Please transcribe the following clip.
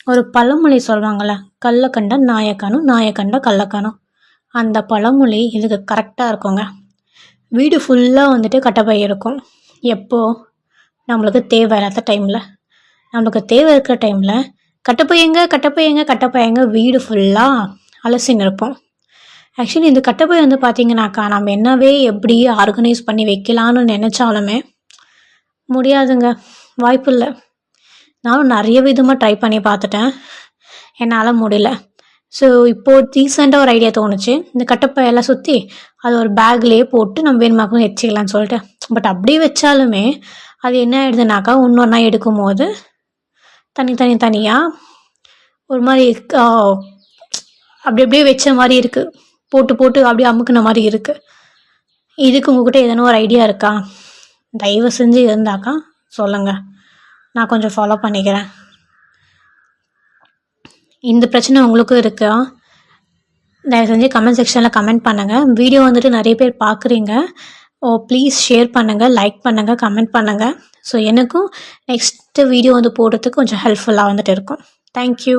ஒரு பழமொழி சொல்லுவாங்கள்ல, கல்லை கண்ட நாயை காணும், நாயை கண்ட கல்லை காணும். அந்த பழமொழி இதுக்கு கரெக்டாக இருக்குங்க. வீடு ஃபுல்லாக வந்துட்டு கட்டப்பை இருக்கும். எப்போ நம்மளுக்கு தேவை இல்லாத டைமில், நம்மளுக்கு தேவை இருக்கிற டைமில் கட்டப்பையங்க கட்டப்பையங்க கட்டப்பையங்க வீடு ஃபுல்லாக அலசின்னு இருப்போம். ஆக்சுவலி இந்த கட்டப்பை வந்து பார்த்திங்கனாக்கா, நம்ம என்னவே எப்படி ஆர்கனைஸ் பண்ணி வைக்கலான்னு நினச்சாலுமே முடியாதுங்க, வாய்ப்பு இல்லை. நானும் நிறைய விதமாக ட்ரை பண்ணி பார்த்துட்டேன், என்னால் முடியல. ஸோ இப்போது ரீசெண்டாக ஒரு ஐடியா தோணுச்சு, இந்த கட்டப்பையெல்லாம் சுற்றி அது ஒரு பேக்லேயே போட்டு நம்ம வேணுமாக்கும் வச்சுக்கலான்னு சொல்லிட்டு. பட் அப்படியே வச்சாலுமே அது என்ன ஆகிடுதுனாக்கா, ஒன்றா எடுக்கும் போது தனியாக ஒரு மாதிரி அப்படி அப்படியே வச்ச மாதிரி இருக்குது, போட்டு அப்படியே அமுக்குன மாதிரி இருக்குது. இதுக்கு உங்கள்கிட்ட எதனா ஒரு ஐடியா இருக்கா? தயவு செஞ்சு இருந்தாக்கா சொல்லுங்கள், நான் கொஞ்சம் ஃபாலோ பண்ணிக்கிறேன். இந்த பிரச்சனை உங்களுக்கும் இருக்கா? தயவு செஞ்சு கமெண்ட் செக்ஷனில் கமெண்ட் பண்ணுங்கள். வீடியோ வந்துட்டு நிறைய பேர் பார்க்குறீங்க, ப்ளீஸ் ஷேர் பண்ணுங்கள், லைக் பண்ணுங்கள், கமெண்ட் பண்ணுங்கள். ஸோ எனக்கும் நெக்ஸ்ட்டு வீடியோ வந்து போடுறதுக்கு கொஞ்சம் ஹெல்ப்ஃபுல்லாக வந்துட்டு இருக்கும். தேங்க்யூ.